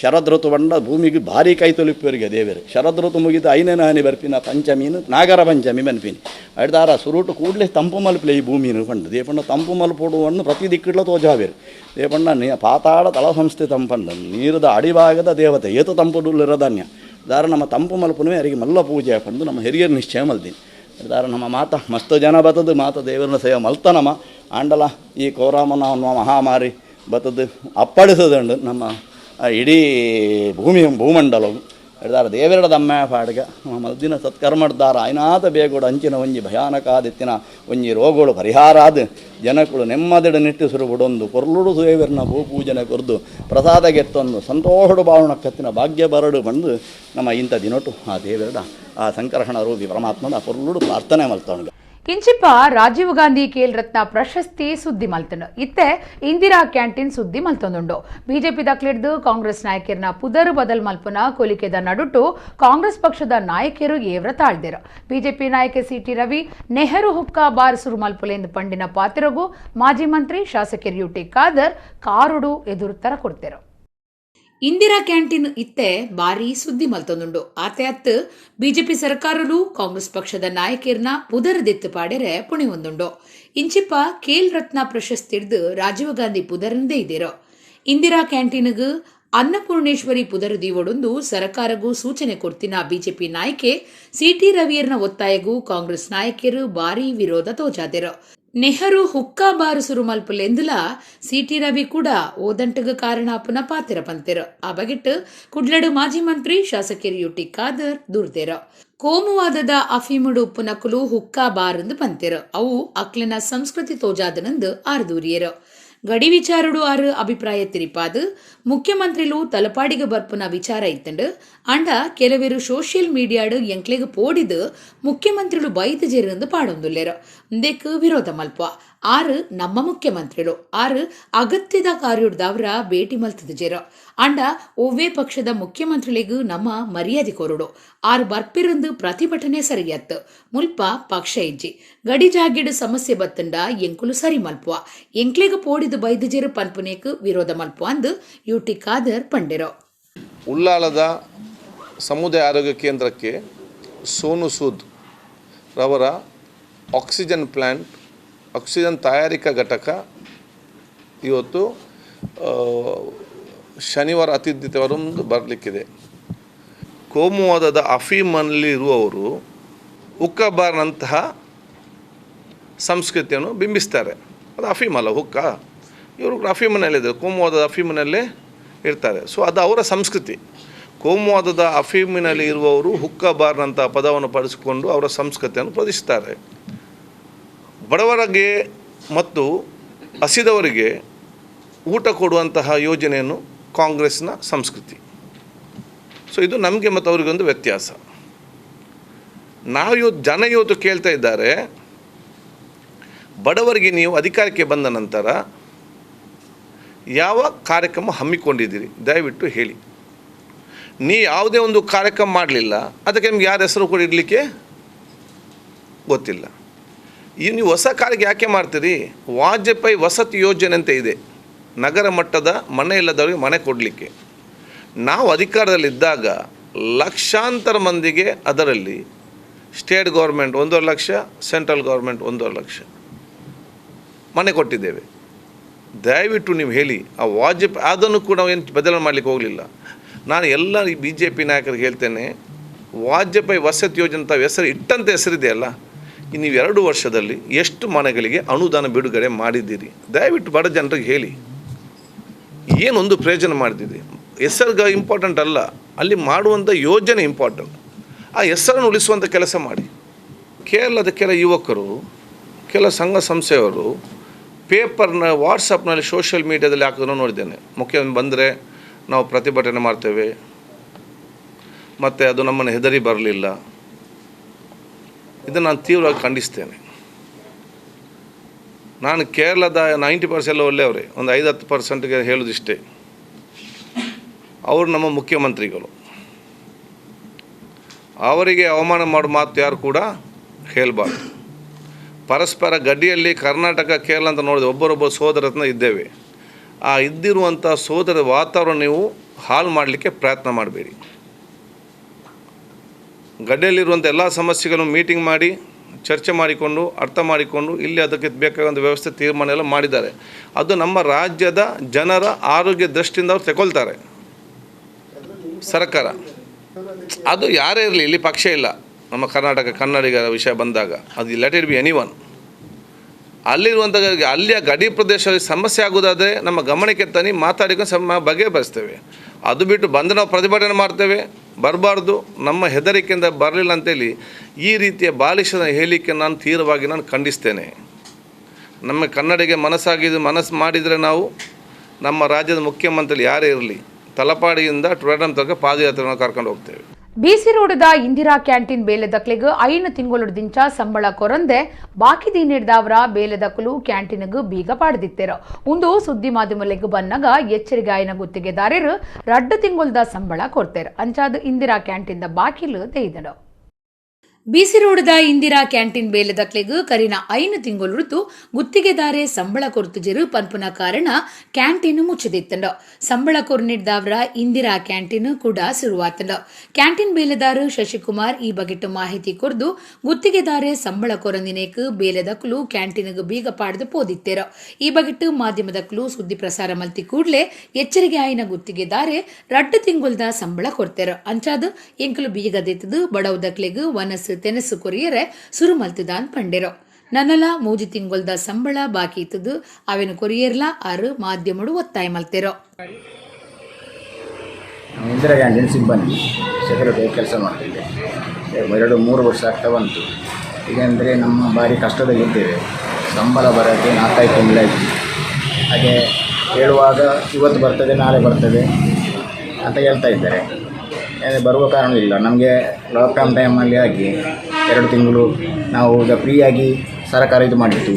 ಶರದ್ ಋತು ಬಂಡ ಭೂಮಿಗೆ ಭಾರಿ ಕೈ ತೊಲಿಪುವರಿಗೆ ದೇವರು. ಶರದ್ ಋತು ಮುಗಿದು ಐನೇನ ಹನಿ ಬರ್ಪಿನ ಪಂಚಮೀನು ನಾಗರ ಪಂಚಮಿ ಬನ್ಪಿನಿ ಅಡ್ದಾರ ಸುರುಟು ಕೂಡಲೇ ತಂಪು ಮಲ್ಪಲೆ ಈ ಭೂಮಿನ ಪಂಡು ದೇಪಣ್ಣ ತಂಪು ಮಲ್ಪಡುವನ್ನು ಪ್ರತಿ ದಿಕ್ಕಿಡ್ಲ ತೋಜಾವೇರು ದೇಪಣ್ಣ ಪಾತಾಳ ತಳ ಸಂಸ್ಥೆ ತಂಪಂಡ ನೀರದ ಅಡಿಭಾಗದ ದೇವತೆ ಏತು ತಂಪುಡುಲ್ಲಿರಧಾನ್ಯ ದಾರ ನಮ್ಮ ತಂಪು ಮಲ್ಪನವೇ ಅವರಿಗೆ ಮಲ್ಲ ಪೂಜೆ ಪಂಡು ನಮ್ಮ ಹಿರಿಯರು ನಿಶ್ಚಯ ಮಲ್ತೀನಿ ದಾರ ನಮ್ಮ ಮಾತ ಮಸ್ತ್ ಜನ ಬತ್ತದು ಮಾತ ದೇವರನ್ನ ಸೇವೆ ಮಲ್ತ ನಮ್ಮ ಆಂಡಲ ಈ ಕೋರಾಮನ ಅನ್ನುವ ಮಹಾಮಾರಿ ಬತ್ತದು ಅಪ್ಪಳಿಸೋದುಂಡು ನಮ್ಮ ಇಡೀ ಭೂಮಂಡಲವು ಹಿಡ್ದಾರ ದೇವೆರಡದ ಅಮ್ಮ ಪಾಡ್ಗ ಮಲ್ದಿನ ಸತ್ಕರ್ಮಡ್ದಾರ ಐನಾಥ ಬೇಗೋಡು ಅಂಚಿನ ಒಂಜಿ ಭಯಾನಕಾದಿತ್ತಿನ ಒಂಜಿ ರೋಗಗಳು ಪರಿಹಾರ ಆದ ಜನಗಳು ನೆಮ್ಮದಿಡ ನಿಟ್ಟಿಸಿರು ಬಿಡೊಂದು ಕೊರ್ಲುಡು ದೇವರನ್ನ ಭೂಪೂಜನೆ ಕೊರ್ದು ಪ್ರಸಾದ ಗೆತ್ತೊಂದು ಸಂತೋಷಡು ಬಾವಣ ಕತ್ತಿನ ಭಾಗ್ಯ ಬರಡು ಬಂದು ನಮ್ಮ ಇಂಥ ದಿನೊಟ್ಟು ಆ ದೇವೆರಡ ಆ ಸಂಕರ್ಷಣ ರೂಪಿ ಪರಮಾತ್ಮನ ಕೊರ್ಲುಡು ಪ್ರಾರ್ಥನೆ ಮಲ್ತವನಿಗೆ. ಇಂಚಿಪ್ಪ ರಾಜೀವ್ ಗಾಂಧಿ ಖೇಲ್ ರತ್ನ ಪ್ರಶಸ್ತಿ ಸುದ್ದಿ ಮಲ್ತನು ಇತ್ತೆ ಇಂದಿರಾ ಕ್ಯಾಂಟೀನ್ ಸುದ್ದಿ ಮಲ್ತೊಂದುಂಡು. ಬಿಜೆಪಿ ದಕ್ಲಿಡ್ದು ಕಾಂಗ್ರೆಸ್ ನಾಯಕರನ್ನ ಪುದರ್ ಬದಲ್ ಮಲ್ಪನ ಕೊಲಿಕೆದ ನಡುಟು ಕಾಂಗ್ರೆಸ್ ಪಕ್ಷದ ನಾಯಕರು ಏವ್ರ ತಾಳ್ದೇರು. ಬಿಜೆಪಿ ನಾಯಕ ಸಿಟಿ ರವಿ ನೆಹರು ಹುಕ್ಕಾ ಬಾರಿಸುರು ಮಲ್ಪುಲೆಂದು ಪಂಡಿನ ಪಾತ್ರಗೂ ಮಾಜಿ ಮಂತ್ರಿ ಶಾಸಕರು ಯುಟಿ ಖಾದರ್ ಕಾರುಡು ಎದುರು ತರ ಕೊಡ್ತೇರು. ಇಂದಿರಾ ಕ್ಯಾಂಟೀನ್ ಇತ್ತೆ ಬಾರಿ ಸುದ್ದಿ ಮಲ್ತೊಂದುಂಡು. ಆತೆ ಅತ್ತು ಬಿಜೆಪಿ ಸರ್ಕಾರಲು ಕಾಂಗ್ರೆಸ್ ಪಕ್ಷದ ನಾಯಕರನ್ನ ಪುದರದೆತ್ತು ಪಾಡೆರೆ ಪುಣೆ ಹೊಂದುಂಡು. ಇಂಚಿಪ್ಪ ಖೇಲ್ ರತ್ನ ಪ್ರಶಸ್ತಿ ಹಿಡ್ದು ರಾಜೀವ್ ಗಾಂಧಿ ಪುದರಂದೇ ಇದೇರೋ. ಇಂದಿರಾ ಕ್ಯಾಂಟೀನ್ಗೂ ಅನ್ನಪೂರ್ಣೇಶ್ವರಿ ಪುದರದಿ ಒಡೊಂದು ಸರ್ಕಾರಗೂ ಸೂಚನೆ ಕೊಡ್ತಿನ ಬಿಜೆಪಿ ನಾಯಕೆ ಸಿಟಿ ರವಿಯರ್ನ ಒತ್ತಾಯಗೂ ಕಾಂಗ್ರೆಸ್ ನಾಯಕರು ಬಾರಿ ವಿರೋಧ ತೋಜಾದೆರೋ. ನೆಹರು ಹುಕ್ಕಾ ಬಾರಿಸುರು ಮಲ್ಪುಲೆಂದುಲ ಸಿಟಿ ರವಿ ಕೂಡ ಓದಂಟಗ ಕಾರಣ ಪುನ ಪಾತಿರ ಪಂತೆರು. ಆ ಬಗೆಟ್ಟು ಕುಡ್ಲಡು ಮಾಜಿ ಮಂತ್ರಿ ಶಾಸಕರು ಯುಟಿ ಖಾದರ್ ದೂರ್ದೇರ. ಕೋಮುವಾದದ ಅಫೀಮುಡು ಉಪ್ಪುನಕುಲು ಹುಕ್ಕಾ ಬಾರಂದು ಪಂತೆರು. ಅವು ಅಕ್ಲಿನ ಸಂಸ್ಕೃತಿ ತೋಜಾದನಂದು ಆರ್ದೂರಿಯರು. ಗಡಿ ವಿಚಾರಡು ಆರು ಅಭಿಪ್ರಾಯ ತಿರಿಪಾದು ಮುಖ್ಯಮಂತ್ರಿಲು ತಲಪಾಡಿಗೆ ಬರ್ಪುನ ವಿಚಾರ ಇತ್ತಂಡು ಅಂಡ ಕೆಲವರು ಸೋಷಿಯಲ್ ಮೀಡಿಯಾಡು ಎಂಕ್ಲೆಗೆ ಪೋಡಿದು ಮುಖ್ಯಮಂತ್ರಿಲು ಬೈದು ಜೇರಂದು ಪಾಡೊಂದುಲ್ಲೇರು. ಇಂದೆಕ್ ವಿರೋಧ ಮಲ್ಪ ಆರು ನಮ್ಮ ಮುಖ್ಯಮಂತ್ರಿಗಳು ಆರು ಅಗತ್ಯದ ಕಾರ್ಯುಡ್ದವ್ರ ಭೇಟಿ ಮಲ್ತದ ಜೇರ ಅಂಡ ಒವ್ವೇ ಪಕ್ಷದ ಮುಖ್ಯಮಂತ್ರಿಗಳಿಗೂ ನಮ್ಮ ಮರ್ಯಾದೆ ಕೊರಡು ಆರು ಬರ್ಪಿರಂದು ಪ್ರತಿಭಟನೆ ಸರಿಯತ್ತು ಮುಲ್ಪ ಪಕ್ಷ ಇಜ್ಜಿ ಗಡಿ ಜಾಗಿಡು ಸಮಸ್ಯೆ ಬತ್ತಂಡ ಎಂಕುಲು ಸರಿ ಮಲ್ಪುವ ಎಂಕ್ಲೆಗ ಪೋಡಿದು ಬೈದಜೇರು ಪನ್ಪುನೇಕ್ ವಿರೋಧ ಮಲ್ಪುವ ಅಂದು ಯುಟಿ ಖಾದರ್ ಪಂಡೆರೋ. ಉಳ್ಳಾಲದ ಸಮುದಾಯ ಆರೋಗ್ಯ ಕೇಂದ್ರಕ್ಕೆ ಸೋನು ಸೂದ್ ರವರ ಆಕ್ಸಿಜನ್ ಪ್ಲಾಂಟ್ ಆಕ್ಸಿಜನ್ ತಯಾರಿಕಾ ಘಟಕ ಇವತ್ತು ಶನಿವಾರ ಅತಿಥಿವಾರ ಒಂದು ಬರಲಿಕ್ಕಿದೆ. ಕೋಮುವಾದದ ಅಫೀಮಲ್ಲಿರುವವರು ಹುಕ್ಕಬಾರ್ನಂತಹ ಸಂಸ್ಕೃತಿಯನ್ನು ಬಿಂಬಿಸ್ತಾರೆ. ಅದು ಅಫೀಮಲ್ಲ, ಹುಕ್ಕ. ಇವರು ಅಫೀಮನಲ್ಲಿದ್ದಾರೆ, ಕೋಮುವಾದದ ಅಫೀಮಿನಲ್ಲೇ ಇರ್ತಾರೆ. ಸೊ ಅದು ಅವರ ಸಂಸ್ಕೃತಿ. ಕೋಮುವಾದದ ಅಫೀಮಿನಲ್ಲಿ ಇರುವವರು ಹುಕ್ಕಬಾರ್ನಂಥ ಪದವನ್ನು ಬಳಸಿಕೊಂಡು ಅವರ ಸಂಸ್ಕೃತಿಯನ್ನು ಪ್ರದರ್ಶಿಸ್ತಾರೆ. ಬಡವರಿಗೆ ಮತ್ತು ಹಸಿದವರಿಗೆ ಊಟ ಕೊಡುವಂತಹ ಯೋಜನೆಯನ್ನು ಕಾಂಗ್ರೆಸ್ನ ಸಂಸ್ಕೃತಿ. ಸೊ ಇದು ನಮಗೆ ಮತ್ತು ಅವರಿಗೊಂದು ವ್ಯತ್ಯಾಸ. ಜನ ಇವತ್ತು ಕೇಳ್ತಾ ಇದ್ದಾರೆ, ಬಡವರಿಗೆ ನೀವು ಅಧಿಕಾರಕ್ಕೆ ಬಂದ ನಂತರ ಯಾವ ಕಾರ್ಯಕ್ರಮ ಹಮ್ಮಿಕೊಂಡಿದ್ದೀರಿ ದಯವಿಟ್ಟು ಹೇಳಿ. ನೀವು ಯಾವುದೇ ಒಂದು ಕಾರ್ಯಕ್ರಮ ಮಾಡಲಿಲ್ಲ, ಅದಕ್ಕೆ ನಿಮ್ಗೆ ಯಾರ ಹೆಸರು ಕೂಡ ಇಡಲಿಕ್ಕೆ ಗೊತ್ತಿಲ್ಲ. ನೀವು ಹೊಸ ಕಾರ್ಯ ಯಾಕೆ ಮಾಡ್ತೀರಿ? ವಾಜಪೇಯಿ ವಸತಿ ಯೋಜನೆ ಅಂತ ಇದೆ, ನಗರ ಮಟ್ಟದ ಮನೆ ಇಲ್ಲದವರಿಗೆ ಮನೆ ಕೊಡಲಿಕ್ಕೆ. ನಾವು ಅಧಿಕಾರದಲ್ಲಿದ್ದಾಗ ಲಕ್ಷಾಂತರ ಮಂದಿಗೆ ಅದರಲ್ಲಿ state government 1.5 lakh, central government 1.5 lakh ಮನೆ ಕೊಟ್ಟಿದ್ದೇವೆ. ದಯವಿಟ್ಟು ನೀವು ಹೇಳಿ. ಆ ವಾಜಪೇಯಿ ಅದನ್ನು ಕೂಡ ಏನು ಬದಲಾವಣೆ ಮಾಡಲಿಕ್ಕೆ ಹೋಗಲಿಲ್ಲ. ನಾನು ಎಲ್ಲ ಈ BJP ನಾಯಕರಿಗೆ ಹೇಳ್ತೇನೆ, ವಾಜಪೇಯಿ ವಸತಿ ಯೋಜನೆ ಅಂತ ಹೆಸರು ಇಟ್ಟಂಥ ಹೆಸರಿದೆಯಲ್ಲ, ನೀವು 2 ವರ್ಷದಲ್ಲಿ ಎಷ್ಟು ಮನೆಗಳಿಗೆ ಅನುದಾನ ಬಿಡುಗಡೆ ಮಾಡಿದ್ದೀರಿ? ದಯವಿಟ್ಟು ಬಡ ಜನರಿಗೆ ಹೇಳಿ. ಏನೊಂದು ಪ್ರಯೋಜನ ಮಾಡಿದ್ದೀರಿ? ಹೆಸರಿಗೆ ಇಂಪಾರ್ಟೆಂಟ್ ಅಲ್ಲ, ಅಲ್ಲಿ ಮಾಡುವಂಥ ಯೋಜನೆ ಇಂಪಾರ್ಟೆಂಟ್. ಆ ಹೆಸರನ್ನು ಉಳಿಸುವಂಥ ಕೆಲಸ ಮಾಡಿ. ಕೇರಳದ ಕೆಲ ಯುವಕರು, ಕೆಲ ಸಂಘ ಸಂಸ್ಥೆಯವರು ಪೇಪರ್ನ ವಾಟ್ಸಪ್ನಲ್ಲಿ ಸೋಷಿಯಲ್ ಮೀಡಿಯಾದಲ್ಲಿ ಹಾಕೋದನ್ನು ನೋಡಿದ್ದೇನೆ. ಮುಖ್ಯಮಂತ್ರಿ ಬಂದರೆ ನಾವು ಪ್ರತಿಭಟನೆ ಮಾಡ್ತೇವೆ, ಮತ್ತು ಅದು ನಮ್ಮನ್ನು ಹೆದರಿ ಬರಲಿಲ್ಲ. ಇದನ್ನು ನಾನು ತೀವ್ರವಾಗಿ ಖಂಡಿಸ್ತೇನೆ. ನಾನು ಕೇರಳದ 90% ಎಲ್ಲ ಒಳ್ಳೆಯವರೇ, ಒಂದು 5-10%ಗೆ ಹೇಳೋದಿಷ್ಟೇ. ಅವರು ನಮ್ಮ ಮುಖ್ಯಮಂತ್ರಿಗಳು, ಅವರಿಗೆ ಅವಮಾನ ಮಾಡೋ ಮಾತು ಯಾರು ಕೂಡ ಹೇಳಬಾರ್ದು. ಪರಸ್ಪರ ಗಡಿಯಲ್ಲಿ ಕರ್ನಾಟಕ ಕೇರಳ ಅಂತ ನೋಡಿದೆ, ಒಬ್ಬರೊಬ್ಬ ಸೋದರತ್ನ ಇದ್ದೇವೆ. ಆ ಇದ್ದಿರುವಂಥ ಸೋದರ ವಾತಾವರಣ ನೀವು ಹಾಳು ಮಾಡಲಿಕ್ಕೆ ಪ್ರಯತ್ನ ಮಾಡಬೇಡಿ. ಗಡಿಯಲ್ಲಿರುವಂಥ ಎಲ್ಲ ಸಮಸ್ಯೆಗಳನ್ನು ಮೀಟಿಂಗ್ ಮಾಡಿ ಚರ್ಚೆ ಮಾಡಿಕೊಂಡು ಅರ್ಥ ಮಾಡಿಕೊಂಡು ಇಲ್ಲಿ ಅದಕ್ಕೆ ಬೇಕಾದಂಥ ವ್ಯವಸ್ಥೆ ತೀರ್ಮಾನ ಎಲ್ಲ ಮಾಡಿದ್ದಾರೆ. ಅದು ನಮ್ಮ ರಾಜ್ಯದ ಜನರ ಆರೋಗ್ಯ ದೃಷ್ಟಿಯಿಂದ ಅವ್ರು ತಗೊಳ್ತಾರೆ ಸರ್ಕಾರ. ಅದು ಯಾರೇ ಇರಲಿ, ಇಲ್ಲಿ ಪಕ್ಷ ಇಲ್ಲ. ನಮ್ಮ ಕರ್ನಾಟಕ ಕನ್ನಡಿಗರ ವಿಷಯ ಬಂದಾಗ ಅದು ಲೆಟ್ ಇಟ್ ಬಿ ಎನಿವನ್. ಅಲ್ಲಿರುವಂಥ ಅಲ್ಲಿಯ ಗಡಿ ಪ್ರದೇಶದಲ್ಲಿ ಸಮಸ್ಯೆ ಆಗೋದಾದರೆ ನಮ್ಮ ಗಮನಕ್ಕೆ ತನ್ನಿ, ಮಾತಾಡಿಕೊಂಡು ಬಗೆಹರಿಸ್ತೇವೆ. ಅದು ಬಿಟ್ಟು ಬಂದು ನಾವು ಪ್ರತಿಭಟನೆ ಮಾಡ್ತೇವೆ, ಬರಬಾರ್ದು, ನಮ್ಮ ಹೆದರಿಕೆಯಿಂದ ಬರಲಿಲ್ಲ ಅಂತೇಳಿ ಈ ರೀತಿಯ ಬಾಲಿಶದ ಹೇಳಿಕೆ ನಾನು ತೀವ್ರವಾಗಿ ಖಂಡಿಸ್ತೇನೆ. ನಮ್ಮ ಕನ್ನಡಿಗೆ ಮನಸ್ಸು ಮಾಡಿದರೆ ನಾವು ನಮ್ಮ ರಾಜ್ಯದ ಮುಖ್ಯಮಂತ್ರಿ ಯಾರೇ ಇರಲಿ, ತಲಪಾಡಿಯಿಂದ ಟ್ರೇಡಮ್ ತನಕ ಪಾದಯಾತ್ರೆಯನ್ನು ಕರ್ಕೊಂಡು ಹೋಗ್ತೇವೆ. BC ರೋಡ್ದ ಇಂದಿರಾ ಕ್ಯಾಂಟೀನ್ ಬೇಲೆದಕ್ಲೆಗ್ 5 ತಿಂಗಳೊಡ್ದಿಂಚ ಸಂಬಳ ಕೊರಂದೆ ಬಾಕಿ ದೀನಿಡ್ದವರ ಬೇಲೆದಕ್ಕಲು ಕ್ಯಾಂಟೀನ್ಗ್ ಬೀಗ ಪಾಡ್ದಿತ್ತೇರು. ಒಂದು ಸುದ್ದಿ ಮಾಧ್ಯಮಲೆಗ್ ಬನ್ನಗ ಎಚ್ಚರಿಕೆ ಆಯ್ನ ಗುತ್ತಿಗೆದಾರರು 2 ತಿಂಗಳದ ಸಂಬಳ ಕೊಡ್ತೇರು. ಅಂಚಾದ ಇಂದಿರಾ ಕ್ಯಾಂಟೀನ್ ಬಾಕಿಲು ತೆಯ್ದಡು. BC ರೋಡ್ದ ಇಂದಿರಾ ಕ್ಯಾಂಟೀನ್ ಬೇಲೆದಕ್ಲೆಗ್ ಕರಿನ 5 ತಿಂಗಳು ಗುತ್ತಿಗೆದಾರೆ ಸಂಬಳ ಕೊರತುಜಿರು ಪನ್ಪುನ ಕಾರಣ ಕ್ಯಾಂಟೀನ್ ಮುಚ್ಚದಿತ್ತಂಡ. ಸಂಬಳ ಕೊರ್ನಿಡ್ದವರ ಇಂದಿರಾ ಕ್ಯಾಂಟೀನ್ ಕೂಡ ಶುರುವಾತಂಡ. ಕ್ಯಾಂಟೀನ್ ಬೇಲೆದಾರ ಶಶಿಕುಮಾರ್ ಈ ಬಗೆಟ್ಟು ಮಾಹಿತಿ ಕೊರ್ದು ಗುತ್ತಿಗೆದಾರೆ ಸಂಬಳ ಕೊರಂದಿನೇಕ್ ಬೇಲೆದಕ್ಲು ಕ್ಯಾಂಟೀನ್ಗ್ ಬೀಗ ಪಾಡ್ದು ಪೋದಿತ್ತೇರು. ಈ ಬಗೆಟ್ಟು ಮಾಧ್ಯಮದಕ್ಲು ಸುದ್ದಿ ಪ್ರಸಾರ ಮಲ್ತಿ ಕೂಡ್ಲೆ ಎಚ್ಚರಿಕೆ ಆಯ್ನ ಗುತ್ತಿಗೆದಾರೆ 2 ತಿಂಗಳದ ಸಂಬಳ ಕೊಡ್ತೇರು. ಅಂಚಾದ ಎಂಕಲು ಬೀಗದೆತ್ತದು ಬಡವದಕ್ಲೆಗ್ ವನಸ್ ತೆನಸು ಕೊರಿಯರೆ ಸುರು ಮಲ್ತಿದಾನ್ ಪಂಡೆರೋ. ನನ್ನಲ 3 ತಿಂಗಳದ ಸಂಬಳ ಬಾಕಿ ಇತ್ತದು, ಅವೇನು ಕೊರಿಯರ್ಲ ಆರು ಮಾಧ್ಯಮಡು ಒತ್ತಾಯ ಮಲ್ತೆರೋ. ಇಂದಿರಾ ಕ್ಯಾಂಟೀನ್ ಸಿಬ್ಬಂದಿ ಸೆಕ್ರೆಟರಿ ಕೆಲಸ ಮಾಡ್ತಿದ್ದೆ. 2-3 ವರ್ಷ ಆಗ್ತಾ ಬಂತು. ಈಗಂದರೆ ನಮ್ಮ ಭಾರಿ ಕಷ್ಟದಲ್ಲಿದ್ದೇವೆ. ಸಂಬಳ ಬರೋಕ್ಕೆ 4-5 ತಿಂಗಳಾಯಿತು. ಹಾಗೆ ಹೇಳುವಾಗ ಇವತ್ತು ಬರ್ತದೆ, ನಾಳೆ ಬರ್ತದೆ ಅಂತ ಹೇಳ್ತಾ ಇದ್ದಾರೆ. ಬರುವ ಕಾರಣವಿಲ್ಲ. ನಮಗೆ ಲಾಕ್ಡೌನ್ ಟೈಮಲ್ಲಿ ಆಗಿ 2 ತಿಂಗಳು ನಾವು ಈಗ ಫ್ರೀಯಾಗಿ ಸರ್ಕಾರ ಇದು ಮಾಡಿತ್ತು.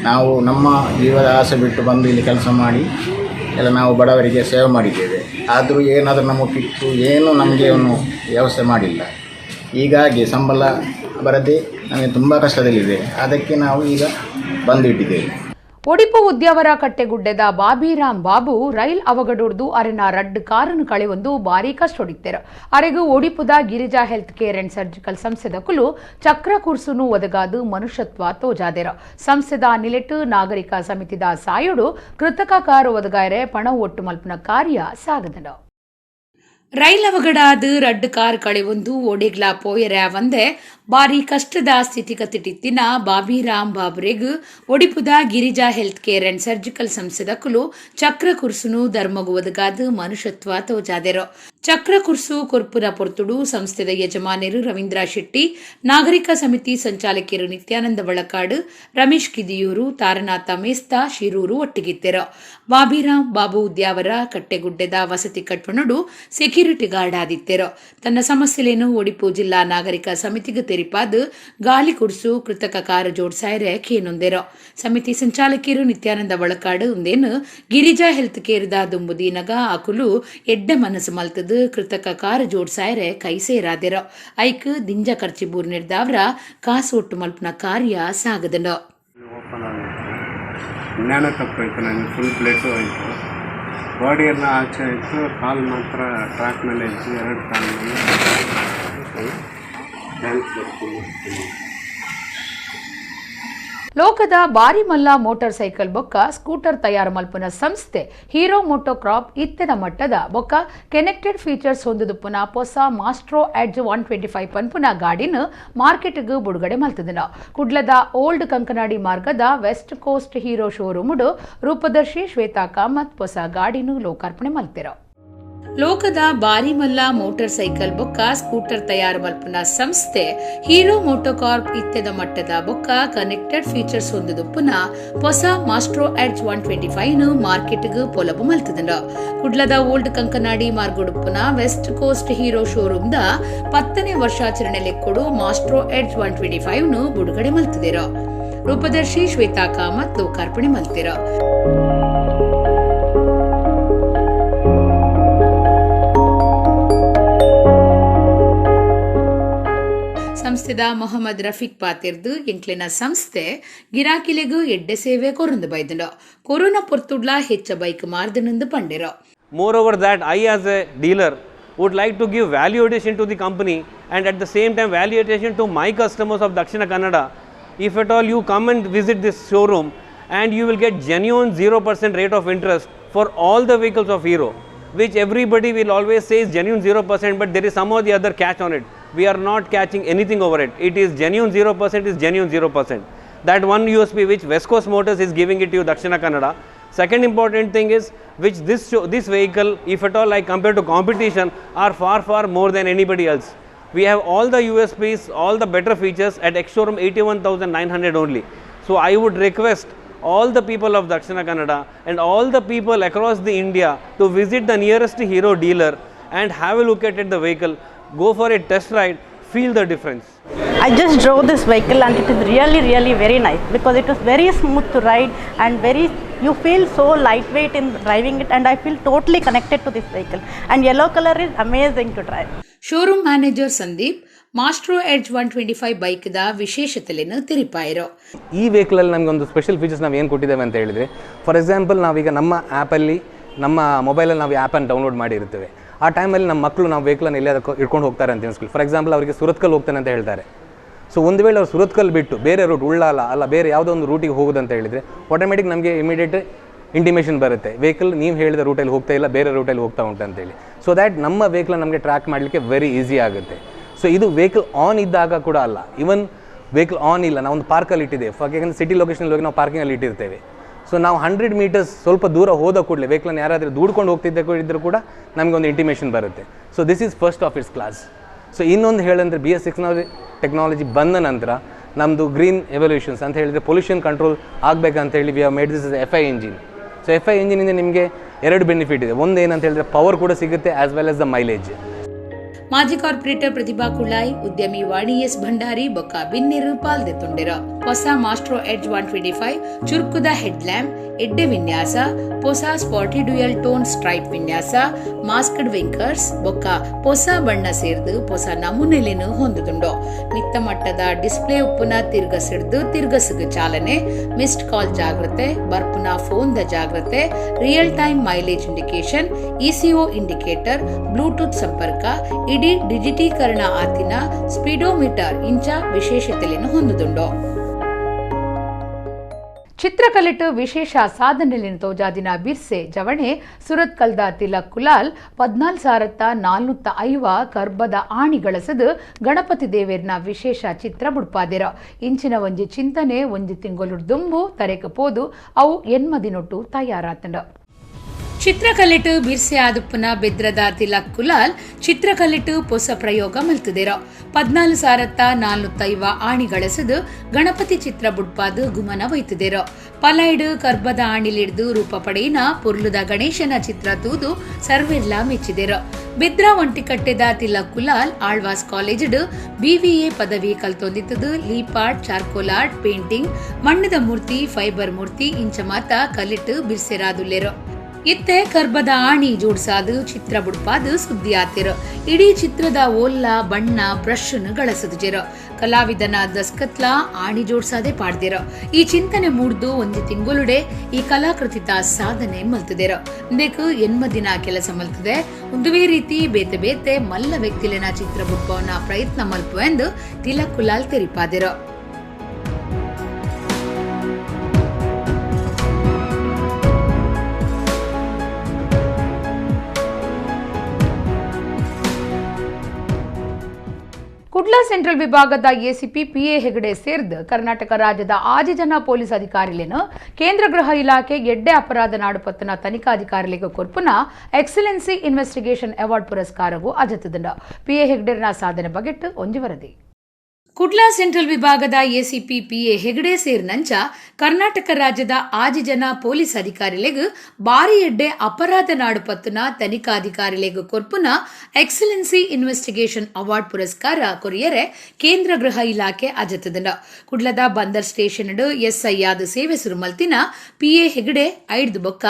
ನಾವು ನಮ್ಮ ಜೀವದ ಆಸೆ ಬಿಟ್ಟು ಬಂದು ಇಲ್ಲಿ ಕೆಲಸ ಮಾಡಿ ಎಲ್ಲ ನಾವು ಬಡವರಿಗೆ ಸೇವೆ ಮಾಡಿದ್ದೇವೆ. ಆದರೂ ಏನಾದರೂ ನಮಗೆ ಕಿತ್ತು ಏನೂ ನಮಗೆ ಅವನು ವ್ಯವಸ್ಥೆ ಮಾಡಿಲ್ಲ. ಹೀಗಾಗಿ ಸಂಬಳ ಬರದೆ ನಮಗೆ ತುಂಬ ಕಷ್ಟದಲ್ಲಿದೆ. ಅದಕ್ಕೆ ನಾವು ಈಗ ಬಂದಿಟ್ಟಿದ್ದೇವೆ. ಒಡಿಪು ಉದ್ಯಾವರ ಕಟ್ಟೆಗುಡ್ಡೆದ ಬಾಬಿರಾಮ್ ಬಾಬು ರೈಲ್ ಅವಘಡೊಡ್ದು ಅರೆನ ರಡ್ಡ್ ಕಾರನ್ನು ಕಳೆಯೊಂದು ಬಾರಿ ಕಷ್ಟೊಡಿತ್ತೇರು ಅರೆಗೂ ಒಡಿಪುದ Girija health care and surgical ಸಂಸ್ಥೆದ ಕುಲು ಚಕ್ರ ಕುರ್ಸುನು ಒದಗಾದು ಮನುಷ್ಯತ್ವ ತೋಜಾದೇರು ಸಂಸ್ಥೆದ ನಿಲೆಟ್ಟು ನಾಗರಿಕ ಸಮಿತಿದ ಸಾಯುಡು ಕೃತಕ ಕಾರು ಒದಗಾಯರೆ ಪಣ ಒಟ್ಟು ಮಲ್ಪನ ಕಾರ್ಯ ಸಾಗದನು ರೈಲ್ ಅವಘಡಾದ ರಡ್ಡ್ ಕಾರ್ ಕಳೆಯೊಂದು ಒಡೆಗ್ಲ ಪೋಯರ ಒಂದೇ ಬಾರಿ ಕಷ್ಟದ ಸ್ಥಿತಿಗತಿಟ್ಟಿತ್ತಿನ ಬಾಬಿರಾಮ್ ಬಾಬುರೆಗ್ ಒಡಿಪುದ Girija health care and surgical ಸಂಸ್ಥೆದ ಕುಲು ಚಕ್ರ ಕುರ್ಸುನು ಧರ್ಮಗು ಒದಗಾದ ಮನುಷ್ಯತ್ವ ತೋಜಾದೆರು ಚಕ್ರ ಕುರ್ಸು ಕೊರ್ಪುರ ಪೊರ್ತುಡು ಸಂಸ್ಥೆದ ಯಜಮಾನರು ರವೀಂದ್ರ ಶೆಟ್ಟಿ ನಾಗರಿಕ ಸಮಿತಿ ಸಂಚಾಲಕಿಯರು ನಿತ್ಯಾನಂದ ಬಳಕಾಡು ರಮೇಶ್ ಕಿದಿಯೂರು ತಾರನಾಥ ಮೇಸ್ತಾ ಶಿರೂರು ಒಟ್ಟಿಗಿತ್ತೆರು ಬಾಬಿರಾಮ್ ಬಾಬು ಉದ್ಯಾವರ ಕಟ್ಟೆಗುಡ್ಡೆದ ವಸತಿ ಕಟ್ಪಣಡು ಸೆಕ್ಯೂರಿಟಿ ಗಾರ್ಡ್ ಆದಿತ್ತೆರು ತನ್ನ ಸಮಸ್ಯೆಲೇನು ಒಡಿಪು ಜಿಲ್ಲಾ ನಾಗರಿಕ ಸಮಿತಿಗೆ ತೆರಿಪಾದ ಗಾಲಿ ಕುರ್ಸು ಕೃತಕ ಕಾರು ಜೋಡ್ಸಾಯರೆ ಕೇನೊಂದೆರು ಸಮಿತಿ ಸಂಚಾಲಕಿಯರು ನಿತ್ಯಾನಂದ ಬಳಕಾಡು ಒಂದೇನು ಗಿರಿಜಾ ಹೆಲ್ತ್ ಕೇರ್ದ ದುಂಬುದೀನಗ ಆಕುಲು ಎಡ್ಡೆ ಮನಸ್ಸು ಮಲ್ತದ ಕೃತಕ ಕಾರು ಜೋಡ್ಸಾಯರೆ ಕೈ ಸೇರಾದೆರು ಐಕ್ ದಿಂಜ ಖರ್ಚಿಬೂರ್ ನಿರ್ದಾವ್ರ ಕಾಸು ಒಟ್ಟು ಮಲ್ಪನ ಕಾರ್ಯ ಸಾಗದನು ಜ್ಞಾನ ತಪ್ಪಾಯಿತು, ನನಗೆ ಫುಲ್ ಬ್ಲಡ್ ಹೋಯಿತು, ಬಾಡಿ ಎಲ್ಲ ಆಚೆ ಆಯಿತು, ಕಾಲು ಮಾತ್ರ ಟ್ರ್ಯಾಕ್ ಮೇಲೆ ಇತ್ತು, 2 ಕಾಲು ಮೇಲೆ ಡ್ಯಾನ್ಸ್ ಬರ್ತೀನಿ. ಲೋಕದ ಬಾರಿ ಮಲ್ಲ ಮೋಟಾರ್ ಸೈಕಲ್ ಬೊಕ್ಕ ಸ್ಕೂಟರ್ ತಯಾರು ಮಲ್ಪುನ ಸಂಸ್ಥೆ ಹೀರೋ ಮೋಟೋಕ್ರಾಪ್ ಇತ್ತೆದ ಮಟ್ಟದ ಬೊಕ್ಕ ಕನೆಕ್ಟೆಡ್ ಫೀಚರ್ಸ್ ಹೊಂದುದುಪ್ಪುನ ಹೊಸ ಮಾಸ್ಟ್ರೋ ಎಡ್ಜ್ 125 ಪನ್ಪುನ ಗಾಡಿನ ಮಾರ್ಕೆಟ್ಗೆ ಬಿಡುಗಡೆ ಮಲ್ತದನ ಕುಡ್ಲದ ಓಲ್ಡ್ ಕಂಕನಾಡಿ ಮಾರ್ಗದ ವೆಸ್ಟ್ ಕೋಸ್ಟ್ ಹೀರೋ ಶೋರೂಮ್ಡು ರೂಪದರ್ಶಿ ಶ್ವೇತಾ ಕಾಮತ್ ಹೊಸ ಗಾಡಿನು ಲೋಕಾರ್ಪಣೆ ಮಲ್ತಿರೋ ಲೋಕದ ಬಾರಿ ಮಲ್ಲ ಮೋಟಾರ್ ಸೈಕಲ್ ಬೊಕ್ಕ ಸ್ಕೂಟರ್ ತಯಾರು ಮಲ್ಪನ ಸಂಸ್ಥೆ ಹೀರೋ ಮೋಟೋಕಾರ್ಪ್ ಇತ್ತೆದ ಮಟ್ಟದ ಬೊಕ್ಕ ಕನೆಕ್ಟೆಡ್ ಫೀಚರ್ಸ್ ಹೊಂದುದುಪ್ಪುನ ಹೊಸ ಮಾಸ್ಟ್ರೋ ಎಡ್ಜ್ 125 ಮಾರ್ಕೆಟ್ಗೆ ಪೊಲಬು ಮಲ್ತದನ ಕುಡ್ಲದ ಓಲ್ಡ್ ಕಂಕನಾಡಿ ಮಾರ್ಗೊಡುಪ್ಪುನ ವೆಸ್ಟ್ ಕೋಸ್ಟ್ ಹೀರೋ ಶೋರೂಮ್ದ 10ನೇ ವರ್ಷಾಚರಣೆ ಲೆಕ್ಕೊಡು ಮಾಸ್ಟ್ರೋ ಎಡ್ಜ್ 125 ಬಿಡುಗಡೆ ಮಲ್ತದಿರೋ ರೂಪದರ್ಶಿ ಶ್ವೇತಾ ಕಾಮತ್ ಲೋಕಾರ್ಪಣೆ ಮಲ್ತಿರೋ ಸಂಸ್ಥೆದ ಮೊಹಮ್ಮದ್ ರಫೀಕ್ ಪಾತಿರ್ದು ಎಂಕ್ಲೆನ ಸಂಸ್ಥೆ ಗಿರಾಕಿಲೆಗೂ ಎಡ್ಡೆ ಸೇವೆ ಕೊರಂದು ಬೈದನು ಕೊರೋನಾ ಪೊರ್ತುಡ್ಲ ಹೆಚ್ಚ bike ಮಾರ್ದನಂದು ಪಂಡಿರೋ Moreover that I as a dealer would like to give value addition to the company and at the same time value addition to my customers of Dakshina Kannada. If at all you come and visit this showroom and you will get genuine 0% rate of interest for all the vehicles of Hero, which everybody will always say is genuine 0%, but there is some or the other catch on it. We are not catching anything over it. It is genuine 0%, is genuine 0%. That one USP which West Coast Motors is giving it to Dakshina Kannada. Second important thing is which this vehicle, if at all like compared to competition, are far more than anybody else. We have all the USPs, all the better features at ex-showroom 81,900 only. So I would request all the people of Dakshina Kannada and all the people across the India to visit the nearest Hero dealer and have a look at the vehicle, go for a test ride, feel the difference. I just drove this vehicle and it is really very nice because it was very smooth to ride and you feel so lightweight in driving it, and I feel totally connected to this vehicle, and yellow color is amazing to drive. Showroom manager Sandeep maestro edge 125 ಬೈಕ್ದ ವಿಶೇಷತೆಯನ್ನು ತಿರುಪಾಯಿರೋ ಈ ವೆಹಿಕಲಲ್ಲಿ ನಮಗೊಂದು special features ನಾವು ಏನು ಕೊಟ್ಟಿದ್ದೇವೆ ಅಂತ ಹೇಳಿದರೆ, for example ನಾವೀಗ ನಮ್ಮ ಆ್ಯಪಲ್ಲಿ ನಮ್ಮ ಮೊಬೈಲಲ್ಲಿ ನಾವು ಆ್ಯಪನ್ನು ಡೌನ್ಲೋಡ್ ಮಾಡಿರ್ತೇವೆ. ಆ ಟೈಮಲ್ಲಿ ನಮ್ಮ ಮಕ್ಕಳು ನಾವು ವೆಹಿಕಲನ್ನು ಎಲ್ಲಾದರೂ ಇಟ್ಕೊಂಡು ಹೋಗ್ತಾರೆ ಅಂತ ಅನ್ಸ್ಕೊಳ್ಳಿ. ಫಾರ್ ಎಕ್ಸಾಂಪಲ್ ಅವರಿಗೆ ಸುರತ್ಕಲ್ ಹೋಗ್ತಾನೆ ಅಂತ ಹೇಳ್ತಾರೆ. ಸೊ ಒಂದು ವೇಳೆ ಅವ್ರು ಸುರತ್ಕಲ್ ಬಿಟ್ಟು ಬೇರೆ ರೂಟ್ ಉಳ್ಳಾಲ ಅಲ್ಲ ಬೇರೆ ಯಾವುದೋ ಒಂದು ರೂಟಿಗೆ ಹೋಗೋದಂತ ಹೇಳಿದರೆ ಆಟೋಮೆಟಿಕ್ ನಮಗೆ ಇಮಿಡಿಯೇಟ್ ಇಂಟಿಮೇಷನ್ ಬರುತ್ತೆ, ವೆಹಿಕಲ್ ನೀವು ಹೇಳಿದ ರೂಟಲ್ಲಿ ಹೋಗ್ತಾ ಇಲ್ಲ, ಬೇರೆ ರೂಟಲ್ಲಿ ಹೋಗ್ತಾ ಉಂಟು ಅಂತೇಳಿ. ಸೊ ದ್ಯಾಟ್ ನಮ್ಮ ವೆಹಿಕಲ್ ನಮಗೆ ಟ್ರ್ಯಾಕ್ ಮಾಡಲಿಕ್ಕೆ ವೆರಿ ಈಸಿ ಆಗುತ್ತೆ. ಸೊ ಇದು ವೆಹಿಕಲ್ ಆನ್ ಇದ್ದಾಗ ಕೂಡ ಅಲ್ಲ, ಇವನ್ ವೆಹಿಕಲ್ ಆನ್ ಇಲ್ಲ, ನಾವು ಒಂದು ಪಾರ್ಕಲ್ಲಿ ಇಟ್ಟಿದ್ದೇವೆ. ಫಾರ್ ಯಾಕಂದರೆ ಸಿಟಿ ಲೊಕೇಶನಲ್ಲಿ ಹೋಗಿ ನಾವು ಪಾರ್ಕಿಂಗಲ್ಲಿ ಇಟ್ಟಿರ್ತೇವೆ. ಸೊ ನಾವು 100 ಮೀಟರ್ಸ್ ಸ್ವಲ್ಪ ದೂರ ಹೋದ ಕೂಡಲೇ ವೆಹಿಕಲನ್ನು ಯಾರಾದರೂ ದೂಡ್ಕೊಂಡು ಹೋಗ್ತಿದ್ದರೂ ಕೂಡ ನಮಗೆ ಒಂದು ಇಂಟಿಮೇಷನ್ ಬರುತ್ತೆ. So this is first of it's class. So ಇನ್ನೊಂದು ಹೇಳಂದರೆ BS6 ಟೆಕ್ನಾಲಜಿ ಬಂದ ನಂತರ ನಮ್ಮದು ಗ್ರೀನ್ ಎವಲ್ಯೂಷನ್ಸ್ ಅಂತ ಹೇಳಿದರೆ ಪೊಲ್ಯೂಷನ್ ಕಂಟ್ರೋಲ್ ಆಗಬೇಕಂತೇಳಿ we have made this is FI engine. So FI ಇಂಜಿನಿಂದ ನಿಮಗೆ 2 ಬೆನಿಫಿಟ್ ಇದೆ. ಒಂದು ಏನಂತ ಹೇಳಿದ್ರೆ ಪವರ್ ಕೂಡ ಸಿಗುತ್ತೆ as well as the mileage. ಮಾಜಿ ಕಾರ್ಪೊರೇಟರ್ ಪ್ರತಿಭಾ ಕುಳ್ಳಾಯಿ, ಉದ್ಯಮಿ ವಾಣಿ ಎಸ್ ಭಂಡಾರಿ ಬೊಕ್ಕ ಬಿನ್ನಿರು ಪಾಲ್ದೆತ್ತುಂಡಿರ. ಹೊಸ ಮಾಸ್ಟ್ರೋ ಎಡ್ಜ್ 125 ಚುರುಕುದ ಹೆಡ್ ಲ್ಯಾಂಪ್, ಎಡ್ಡೆ ವಿನ್ಯಾಸ, ಹೊಸ ಸ್ಪಾಟಿ ಡ್ಯೂಯಲ್ ಟೋನ್ ಸ್ಟ್ರೈಪ್ ವಿನ್ಯಾಸ, ಮಾಸ್ಕ್ಡ್ ವಿಂಕರ್ಸ್ ಬೊಕ್ಕ ಹೊಸ ಬಣ್ಣ ಸೇರ್ದು ಹೊಸ ನಮೂನೆಲೆನು ಹೊಂದುದುಂಡು. ಮಿತ್ತ ಮಟ್ಟದ ಡಿಸ್ಪ್ಲೇ ಉಪ್ಪುನ ತಿರ್ಗಸಗು ಚಾಲನೆ, ಮಿಸ್ಡ್ ಕಾಲ್ ಜಾಗ್ರತೆ, ಬರ್ಪುನ ಫೋನ್ ದ ಜಾಗ್ರತೆ, real time mileage indication, ECO indicator, Bluetooth ಸಂಪರ್ಕ, ಇಡೀ ಡಿಜಿಟೀಕರಣ ಆತಿನ ಸ್ಪೀಡೋಮೀಟರ್ ಇಂಚ ವಿಶೇಷತೆಯನ್ನು ಹೊಂದುದುಂಡು. ಚಿತ್ರಕಲೆಟ್ ವಿಶೇಷ ಸಾಧನೆಯನ್ನು ತೋಜಾದಿನ ಬಿರ್ಸೆ ಜವಣೆ ಸುರತ್ ಕಲ್ದ ತಿಲಕ್ ಕುಲಾಲ್ 14,405 ಕರ್ಬದ ಆಣಿ ಗಳಸದು ಗಣಪತಿ ದೇವೇರ್ನ ವಿಶೇಷ ಚಿತ್ರ ಬುಡ್ಪಾದಿರ. ಇಂಚಿನ ಒಂಜಿ ಚಿಂತನೆ ಒಂಜಿ ತಿಂಗಳು ದುಂಬು ತರೆಕ ಪೋದು ಅವು ಎನ್ಮದಿನೊಟ್ಟು ತಯಾರಾತಂಡ. ಚಿತ್ರಕಲೆಟ್ ಬಿರ್ಸೆ ಆದುಪ್ಪುನ ಬೆದ್ರದ ತಿಲಕ್ ಕುಲಾಲ್ ಚಿತ್ರಕಲೆಟ್ ಹೊಸ ಪ್ರಯೋಗ ಮಲ್ತುದೆರ. 14,405 ಆಣಿ ಗಳಸದು ಗಣಪತಿ ಚಿತ್ರ ಬುಡ್ಪಾದು ಗುಮನ ವೈತುದೆರ. ಪಲೈಡ್ ಕರ್ಬದ ಆಣಿಲಿಡ್ದು ರೂಪ ಪಡೆಯಿನ ಪುರ್ಲುದ ಗಣೇಶನ ಚಿತ್ರ ತೂದು ಸರ್ವೆಲ್ಲ ಮೆಚ್ಚಿದೆರ. ಬೆದ್ರ ಒಂಟಿ ಕಟ್ಟೆದ ತಿಲಕ್ ಕುಲಾಲ್ ಆಳ್ವಾಸ್ ಕಾಲೇಜ್ BVA ಪದವಿ ಕಲ್ತೊಂದಿತ್ತದು. Leaf art, charcoal art, painting, ಮಣ್ಣದ ಮೂರ್ತಿ, ಫೈಬರ್ ಮೂರ್ತಿ ಇಂಚ ಮಾತ ಕಲಿಟ್ ಬಿರ್ಸೆರಾದುಲ್ಲೆರ. ಇತ್ತೆ ಕರ್ಬದ ಆಣಿ ಜೋಡ್ಸಾದು ಚಿತ್ರ ಬುಡ್ಪಾದು ಸುದ್ದಿ ಆತಿರ. ಇಡೀ ಚಿತ್ರದ ಓಲ್ಲ ಬಣ್ಣ ಬ್ರಷ್ ಗಳಸದು ಜೆರ. ಕಲಾವಿದನ ದಸ್ಕತ್ಲ ಆಣಿ ಜೋಡ್ಸಾದೆ ಪಾಡ್ದಿರ. ಈ ಚಿಂತನೆ ಮೂಡ್ದು ಒಂಜಿ ತಿಂಗೊಳುಡೆ ಈ ಕಲಾಕೃತಿತ ಸಾಧನೆ ಮಲ್ತುದೆರ. ಇಂದೆಕ್ ಎನ್ಮದಿನ ಕೆಲಸ ಮಲ್ತದೆ. ಒಂದುವೇ ರೀತಿ ಬೇತೆ ಬೇತೆ ಮಲ್ಲ ವ್ಯಕ್ತಿಲೆನ ಚಿತ್ರ ಬುಡ್ಪವನ ಪ್ರಯತ್ನ ಮಲ್ಪು ಎಂದು ತಿಲಕ್ ಕುಲಾಲ್ ತೆರಿಪಾದಿರ. ಕುಡ್ಲ ಸೆಂಟ್ರಲ್ ವಿಭಾಗದ ಎಸಿಪಿ PA ಹೆಗಡೆ ಸೇರ್ದು ಕರ್ನಾಟಕ ರಾಜ್ಯದ 6 ಜನ ಪೊಲೀಸ್ ಅಧಿಕಾರಿಲೇನು ಕೇಂದ್ರ ಗೃಹ ಇಲಾಖೆ ಎಡ್ಡೆ ಅಪರಾಧ ನಾಡುಪತ್ತನ ತನಿಖಾಧಿಕಾರಿಗಳಿಗೆ ಕೊರ್ಪುನ ಎಕ್ಸಲೆನ್ಸಿ ಇನ್ವೆಸ್ಟಿಗೇಷನ್ ಅವಾರ್ಡ್ ಪುರಸ್ಕಾರವು ಅಜತದಂಡ. PA ಹೆಗಡೆರ್ನ ಸಾಧನೆ ಬಗೆಟ್ಟು ಒಂಜಿ ವರದಿ. ಕುಡ್ಲಾ ಸೆಂಟ್ರಲ್ ವಿಭಾಗದ ಎಸಿಪಿ PA ಹೆಗಡೆ ಸೇರ್ನಂಚ ಕರ್ನಾಟಕ ರಾಜ್ಯದ 6 ಜನ ಪೊಲೀಸ್ ಅಧಿಕಾರಿಲೆಗ್ ಬಾರಿ ಎಡ್ಡೆ ಅಪರಾಧ ನಾಡುಪತ್ತುನ ತನಿಖಾಧಿಕಾರಿಲೆಗ್ ಕೊರ್ಪುನ ಎಕ್ಸಲೆನ್ಸಿ ಇನ್ವೆಸ್ಟಿಗೇಷನ್ ಅವಾರ್ಡ್ ಪುರಸ್ಕಾರ ಕೊರಿಯರೆ ಕೇಂದ್ರ ಗೃಹ ಇಲಾಖೆ ಅಜತದಂಡ. ಕುಡ್ಲದ ಬಂದರ್ ಸ್ಟೇಷನ್ SI ಆದ ಸೇವೆ ಸುರು ಮಲ್ತಿನ PA ಹೆಗಡೆ ಐಡ್ದು ಬೊಕ್ಕ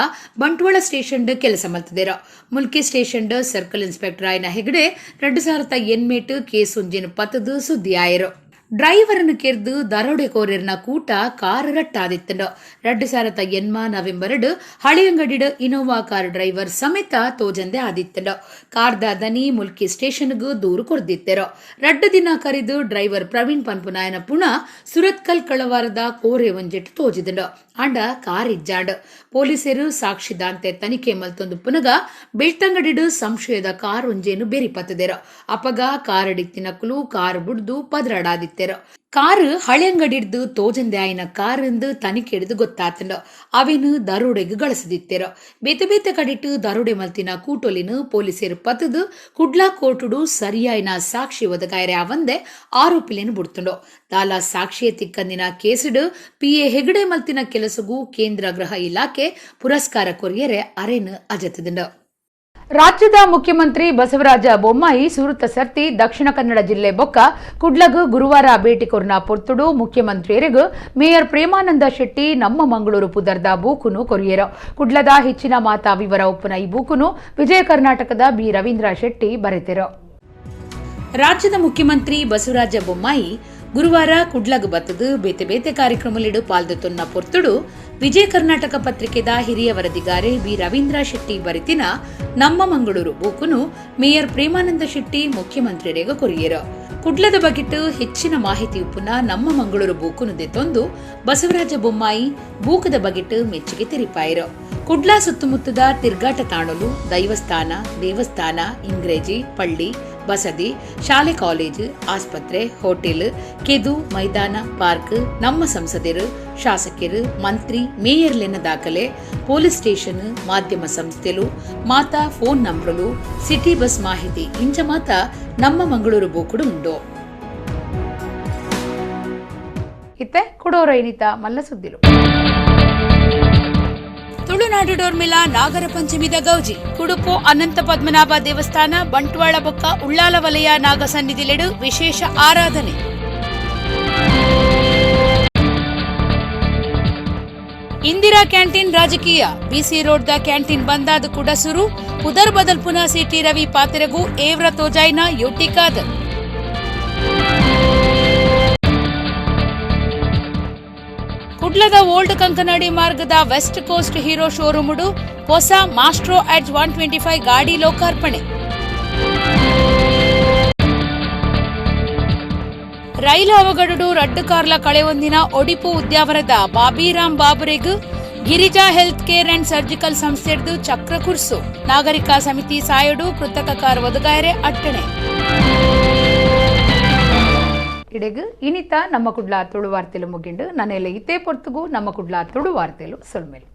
ಬಂಟ್ವಾಳ ಸ್ಟೇಷನ್ ಕೆಲಸ ಮಲ್ತದೇರ. ಮುಲ್ಕಿ ಸ್ಟೇಷನ್ ಸರ್ಕಲ್ ಇನ್ಸ್ಪೆಕ್ಟರ್ ಆಯ್ನ ಹೆಗಡೆ 2008 ಕೇಸ್ ಒಂಜಿನ ಪತ್ತದು ಸುದ್ದಿ ಆಯರು. ಡ್ರೈವರನ್ನು ಕೆರ್ದು ದರೋಡೆಕೋರರ್ನ ಕೂಟ ಕಾರ್ ರಟ್ಟಾದಿತ್ತಂಡ. 2008 ನವೆಂಬರ್ ಹಳಿಯಂಗಡಿಡ ಇನೋವಾ ಕಾರ್ ಡ್ರೈವರ್ ಸಮೇತ ತೋಜಂದೆ ಆದಿತ್ತಂಡ. ಕಾರ್ದ ದನಿ ಮುಲ್ಕಿ ಸ್ಟೇಷನ್ಗೂ ದೂರು ಕೊರ್ದಿತ್ತೆರ. 2 ದಿನ ಕರೆದು ಡ್ರೈವರ್ ಪ್ರವೀಣ್ ಪನ್ಪುನಾಯನ ಪುಣ ಸುರತ್ಕಲ್ ಕಳವಾರದ ಕೋರೆ ಒಂಜೆಟ್ ತೋಜಿದಂಡ. ಅಂಡ ಕಾರ್ ಇಜ್ಜಾಂಡ್ ಪೊಲೀಸರು ಸಾಕ್ಷಿದಾಂತೆ ತನಿಖೆ ಮಲ್ತೊಂದು ಪುನಗ ಬೆಳ್ತಂಗಡಿಡು ಸಂಶಯದ ಕಾರ್ ಒಂಜೇನು ಬೆರಿಪತ್ತದೆರ. ಅಪಗ ಕಾರ್ ಅಡಿತ್ತಿನಕುಲು ಕಾರ್ ಬುಡ್ದು ಪದ್ರಡಾದಿತ್ತೆರ. ಕಾರ್ ಹಳೆಂಗಡಿಡ್ದು ತೋಜಂದೆ ಆಯ್ನ ಕಾರ್ ಎಂದು ತನಿಖೆ ಹಿಡಿದು ಗೊತ್ತಾತಂಡ. ಅವೇನು ದರೋಡೆಗೆ ಗಳಸದಿತ್ತೆರ. ಬೇತೆ ಬೇತೆ ಕಡಿಟ್ಟು ದರೋಡೆ ಮಲ್ತಿನ ಕೂಟೊಲಿನ ಪೊಲೀಸರು ಪತ್ತದು ಕುಡ್ಲಾ ಕೋಟುಡು ಸರಿಯಾಯ್ನ ಸಾಕ್ಷಿ ಒದಗಾಯರೆ ಅವಂದೆ ಆರೋಪಿಲೇನು ಬುಡ್ತುಂಡು. ದಾಲ ಸಾಕ್ಷಿಯ ತಿಕ್ಕಂದಿನ ಕೇಸಿಡು PA ಹೆಗಡೆ ಮಲ್ತಿನ ಕೆಲಸಗೂ ಕೇಂದ್ರ ಗೃಹ ಇಲಾಖೆ ಪುರಸ್ಕಾರ ಕೊರಿಯರೆ ಅರೇನು ಅಜತದಂಡ. ರಾಜ್ಯದ ಮುಖ್ಯಮಂತ್ರಿ ಬಸವರಾಜ ಬೊಮ್ಮಾಯಿ ಸೂರತ ಸರ್ತಿ ದಕ್ಷಿಣ ಕನ್ನಡ ಜಿಲ್ಲೆ ಬೊಕ್ಕ ಕುಡ್ಲಗು ಗುರುವಾರ ಭೇಟಿ ಕೊರ್ನ ಪೊರ್ತುಡು ಮುಖ್ಯಮಂತ್ರಿಯರಿಗೂ ಮೇಯರ್ ಪ್ರೇಮಾನಂದ ಶೆಟ್ಟಿ ನಮ್ಮ ಮಂಗಳೂರು ಪುದರ್ದ ಬೂಕುನು ಕೊರಿಯರ. ಕುಡ್ಲದ ಹೆಚ್ಚಿನ ಮಾತಾ ವಿವರ ಒಪ್ಪುನ ಈ ಬೂಕುನು ವಿಜಯ ಕರ್ನಾಟಕದ B ರವೀಂದ್ರ ಶೆಟ್ಟಿ ಬರೆತೆರ. ರಾಜ್ಯದ ಮುಖ್ಯಮಂತ್ರಿ ಬಸವರಾಜ ಬೊಮ್ಮಾಯಿ ಗುರುವಾರ ಕುಡ್ಲಗ್ ಬತ್ತದು ಬೇತೆ ಬೇತೆ ಕಾರ್ಯಕ್ರಮಲಿಡು ಪಾಲ್ದೊತ್ತೊನ್ನ ಪೊರ್ತುಡು ವಿಜಯ ಕರ್ನಾಟಕ ಪತ್ರಿಕೆದ ಹಿರಿಯ ವರದಿಗಾರೆ B ರವೀಂದ್ರ ಶೆಟ್ಟಿ ಬರಿತಿನ ನಮ್ಮ ಮಂಗಳೂರು ಬೂಕುನು ಮೇಯರ್ ಪ್ರೇಮಾನಂದ ಶೆಟ್ಟಿ ಮುಖ್ಯಮಂತ್ರಿಯರಿಗೆ ಕೊರಿಯರ. ಕುಡ್ಲದ ಬಗೆಟ್ಟು ಹೆಚ್ಚಿನ ಮಾಹಿತಿ ಉಪ್ಪುನ ನಮ್ಮ ಮಂಗಳೂರು ಬೂಕುನು ದೆತ್ತೊಂದು ಬಸವರಾಜ ಬೊಮ್ಮಾಯಿ ಬೂಕದ ಬಗೆಟ್ಟು ಮೆಚ್ಚುಗೆ ತೆರಿಪಾಯಿರ. ಕುಡ್ಲಾ ಸುತ್ತಮುತ್ತದ ತಿರ್ಗಾಟ ತಾಣಲು ದೈವಸ್ಥಾನ, ದೇವಸ್ಥಾನ, ಇಂಗ್ರೇಜಿ, ಪಳ್ಳಿ, ಬಸದಿ, ಶಾಲೆ, ಕಾಲೇಜು, ಆಸ್ಪತ್ರೆ, ಹೋಟೆಲ್, ಕೆದು, ಮೈದಾನ, ಪಾರ್ಕ್, ನಮ್ಮ ಸಂಸದರು, ಶಾಸಕರು, ಮಂತ್ರಿ, ಮೇಯರ್ಲೆನ್ನ ದಾಖಲೆ, ಪೊಲೀಸ್ ಸ್ಟೇಷನ್, ಮಾಧ್ಯಮ ಸಂಸ್ಥೆಲು, ಮಾತಾ ಫೋನ್ ನಂಬರ್ಲು, ಸಿಟಿ ಬಸ್ ಮಾಹಿತಿ ಇಂಚ ಮಾತ ನಮ್ಮ ಮಂಗಳೂರು ಬೋಕುಡು ಉಂಡು. ಇತ್ತೆ ಕೊಡೋರ ಏನಿತ ಮಲ್ಲ ಸುದ್ದಿಲು. ತುಳು ತುಳುನಾಡು ಡೋರ್ಮಿಲ ನಾಗರ ಪಂಚಮಿದ ಗೌಜಿ ಕುಡುಪು ಅನಂತ ಪದ್ಮನಾಭ ದೇವಸ್ಥಾನ ಬಂಟ್ವಾಳ ಬೊಕ್ಕ ಉಳ್ಳಾಲ ವಲಯ ನಾಗ ಸನ್ನಿಧಿಲೆಡು ವಿಶೇಷ ಆರಾಧನೆ. ಇಂದಿರಾ ಕ್ಯಾಂಟೀನ್ ರಾಜಕೀಯ ಬಿಸಿ ರೋಡ್ ದ ಕ್ಯಾಂಟೀನ್ ಬಂದಾದ ಕೂಡ ಸುರು ಪುದರ್ ಬದಲ್ ಪುನಃ ಸಿಟಿ ರವಿ ಪಾತೆರಗೂ ಏವ್ರ ತೋಜಾಯ್ನ ಯುಟಿ ಕಾದರ್. ಕುಡ್ಲದ ಓಲ್ಡ್ ಕಂಕನಾಡಿ ಮಾರ್ಗದ ವೆಸ್ಟ್ ಕೋಸ್ಟ್ ಹೀರೋ ಶೋರೂಮುಡು ಹೊಸ ಮಾಸ್ಟ್ರೋ ಎಡ್ಜ್ 125 ಗಾಡಿ ಲೋಕಾರ್ಪಣೆ. ರೈಲು ಅವಘಡಡು ರಡ್ಡು ಕಾರ್ಲ ಕಳೆಯೊಂದಿನ ಒಡಿಪು ಉದ್ಯಾವರದ ಬಾಬಿರಾಮ್ ಬಾಬುರೆಗ್ Girija health care and surgical ಸಂಸ್ಥೆಡ್ದು ಚಕ್ರ ಕುರ್ಸು. ನಾಗರಿಕ ಸಮಿತಿ ಸಾಯಡು ಕೃತಕ ಕಾರ್ ಒದಗಾಯರೆ ಅಟ್ಟಣೆ. ಇಡೆಗ್ ಇನಿತ ನಮ್ಮ ಕುಡ್ಲ ತುಳು ವಾರ್ತೆಲು ಮುಗಿಂಡು ನನ್ನೆಲ್ಲ ಇತೇ ಪೊರ್ತುಗು ನಮ್ಮ ಕುಡ್ಲ ತುಳು ವಾರ್ತೆಲು ಸೊಲ್ಮೇಲು.